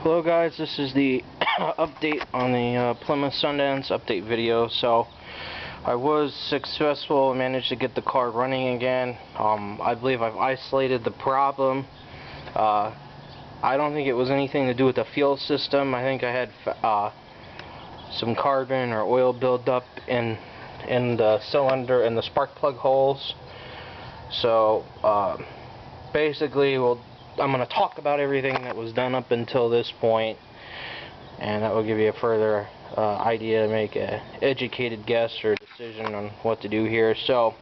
Hello guys, this is the update on the Plymouth Sundance update video. So I was successful and managed to get the car running again. I believe I've isolated the problem. I don't think it was anything to do with the fuel system. I think I had some carbon or oil buildup in the cylinder and the spark plug holes. So basically I'm going to talk about everything that was done up until this point, and that will give you a further idea to make an educated guess or decision on what to do here. So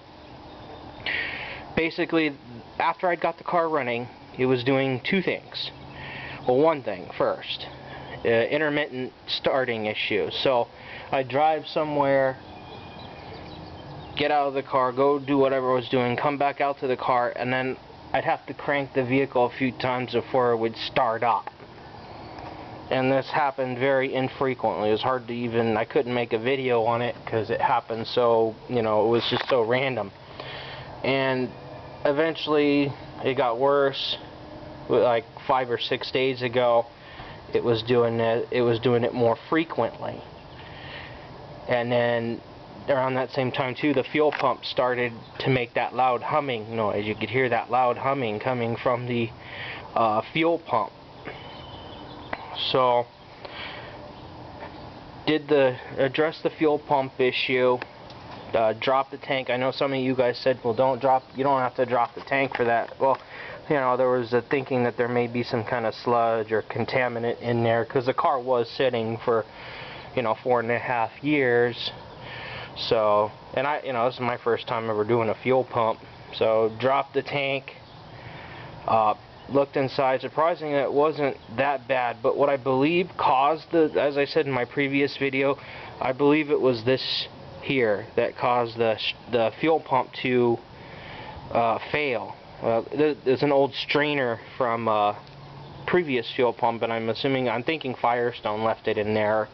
basically, after I got the car running, it was doing two things. Well, one thing first, intermittent starting issue. So I'd drive somewhere, get out of the car, go do whatever I was doing, come back out to the car, and then I'd have to crank the vehicle a few times before it would start up. And this happened very infrequently. It was hard to even, I couldn't make a video on it because it happened so, it was just so random. And eventually it got worse. Like 5 or 6 days ago, it was doing it more frequently. And then around that same time too, the fuel pump started to make that loud humming noise. You could hear that loud humming coming from the fuel pump. So address the fuel pump issue, drop the tank. I know some of you guys said, well, you don't have to drop the tank for that. Well, there was a thinking that there may be some kind of sludge or contaminant in there because the car was sitting for 4.5 years. So, and this is my first time ever doing a fuel pump. So, dropped the tank, looked inside. Surprisingly, it wasn't that bad. But what I believe caused as I said in my previous video, I believe it was this here that caused the fuel pump to fail. There's an old strainer from previous fuel pump, and I'm thinking Firestone left it in there.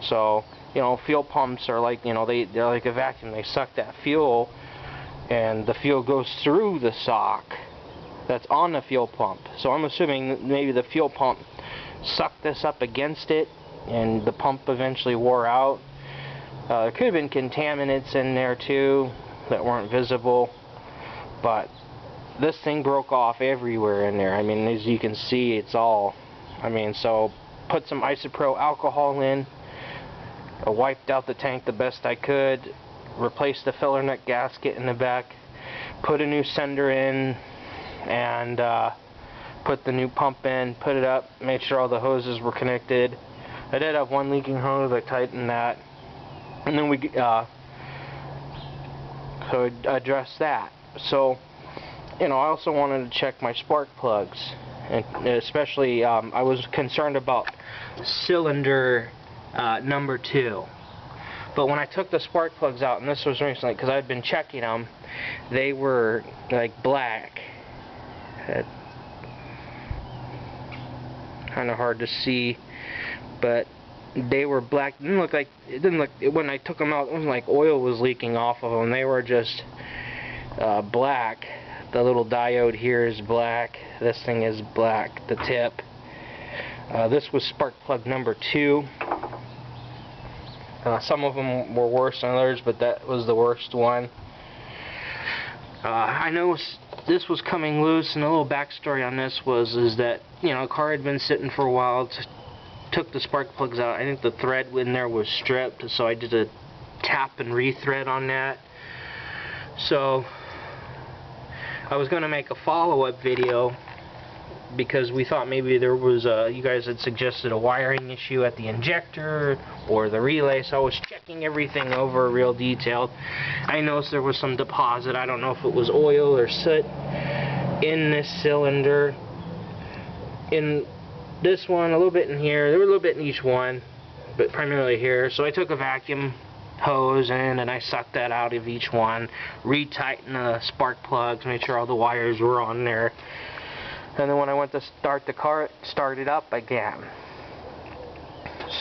So, fuel pumps are like, they're like a vacuum. They suck that fuel, and the fuel goes through the sock that's on the fuel pump. So I'm assuming that maybe the fuel pump sucked this up against it, and the pump eventually wore out. There could have been contaminants in there too that weren't visible, but this thing broke off everywhere in there. As you can see, it's all, so put some isopropyl alcohol in. I wiped out the tank the best I could, replaced the filler nut gasket in the back, put a new sender in, and put the new pump in, put it up, made sure all the hoses were connected. I did have one leaking hose, I tightened that, and then we addressed that. So, I also wanted to check my spark plugs, and especially I was concerned about cylinder number 2. But when I took the spark plugs out, and this was recently because I'd been checking them, they were like black. Kind of hard to see, but they were black. It didn't look when I took them out, it wasn't like oil was leaking off of them. They were just black. The little diode here is black. This thing is black, the tip. This was spark plug number 2. Some of them were worse than others, but that was the worst one. I know this was coming loose, and a little backstory on this is that the car had been sitting for a while. Took the spark plugs out. I think the thread in there was stripped, so I did a tap and rethread on that. So I was going to make a follow-up video because we thought maybe there was you guys had suggested a wiring issue at the injector or the relay, so I was checking everything over real detailed. I noticed there was some deposit. I don't know if it was oil or soot in this cylinder. In this one, a little bit in here. There was a little bit in each one, but primarily here. So I took a vacuum hose in and I sucked that out of each one, retightened the spark plugs, made sure all the wires were on there. And then when I went to start the car, it started up again.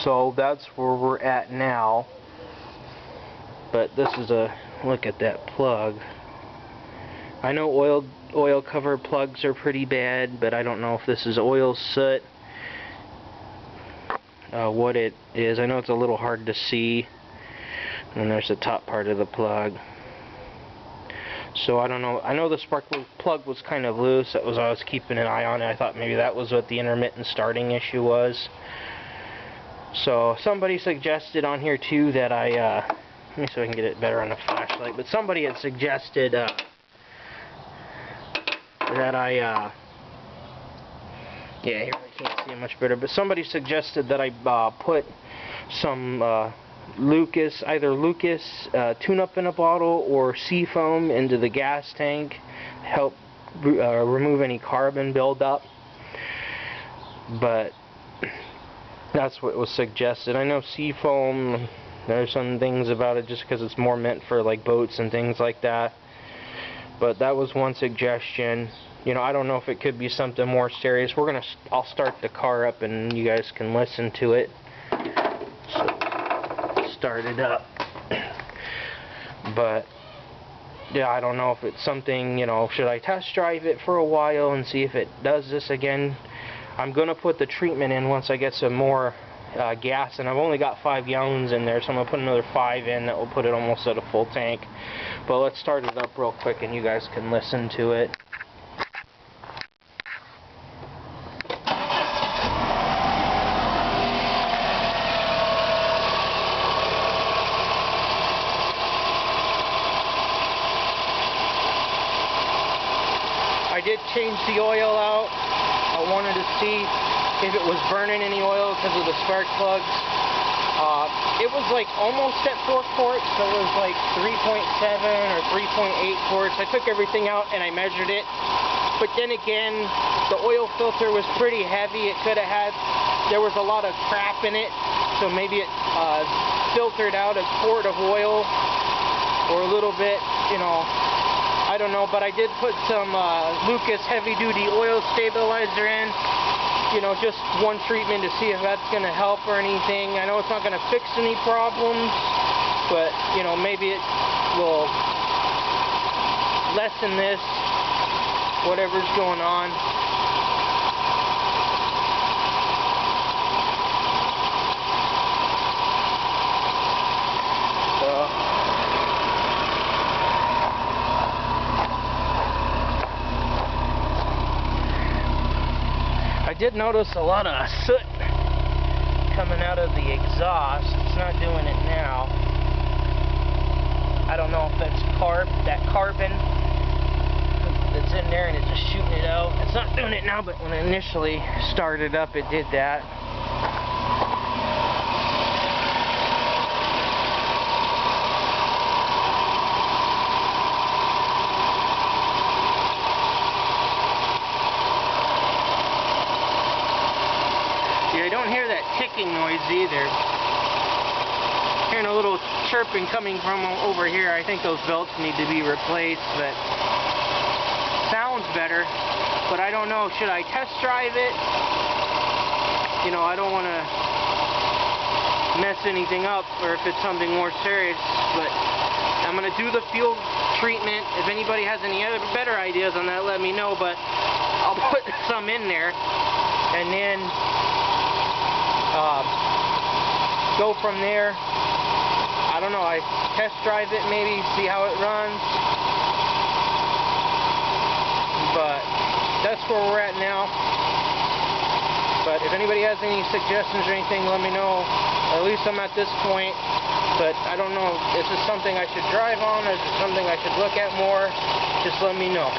So that's where we're at now. But this is a look at that plug. I know oil cover plugs are pretty bad, but I don't know if this is oil soot. what it is. I know it's a little hard to see, and there's the top part of the plug. So I don't know. I know the spark plug was kind of loose. That was why I was keeping an eye on it. I thought maybe that was what the intermittent starting issue was. So somebody suggested on here too that I let me see if I can get it better on the flashlight. But somebody had suggested that I yeah, here I can't see it much better. But somebody suggested that I put some either Lucas tune-up in a bottle or Seafoam into the gas tank, help remove any carbon buildup. But that's what was suggested. I know Seafoam, there's some things about it just because it's more meant for like boats and things like that. But that was one suggestion. You know, I don't know if it could be something more serious. I'll start the car up and you guys can listen to it. So, start it up. But yeah, I don't know if it's something, you know, should I test drive it for a while and see if it does this again? I'm gonna put the treatment in once I get some more gas, and I've only got 5 gallons in there, so I'm gonna put another 5 in. That will put it almost at a full tank. But let's start it up real quick and you guys can listen to it. I did change the oil out. I wanted to see if it was burning any oil because of the spark plugs. It was like almost at 4 quarts, so it was like 3.7 or 3.8 quarts. I took everything out and I measured it. But then again, the oil filter was pretty heavy. It could have had, there was a lot of crap in it, so maybe it filtered out a quart of oil or a little bit, you know. I don't know, but I did put some Lucas heavy-duty oil stabilizer in, you know, just one treatment to see if that's going to help or anything. I know it's not going to fix any problems, but, you know, maybe it will lessen this, whatever's going on. I did notice a lot of soot coming out of the exhaust. It's not doing it now. I don't know if that's that carbon that's in there and it's just shooting it out. It's not doing it now, but when I initially started up, it did that. I don't hear that ticking noise either. Hearing a little chirping coming from over here. I think those belts need to be replaced, but sounds better. But I don't know, should I test drive it? You know, I don't want to mess anything up, or if it's something more serious. But I'm going to do the fuel treatment. If anybody has any other better ideas on that, let me know. But I'll put some in there, and then go from there. I don't know, I test drive it maybe, see how it runs. But that's where we're at now. But if anybody has any suggestions or anything, let me know. At least I'm at this point. But I don't know, is this something I should drive on? Is it something I should look at more? Just let me know.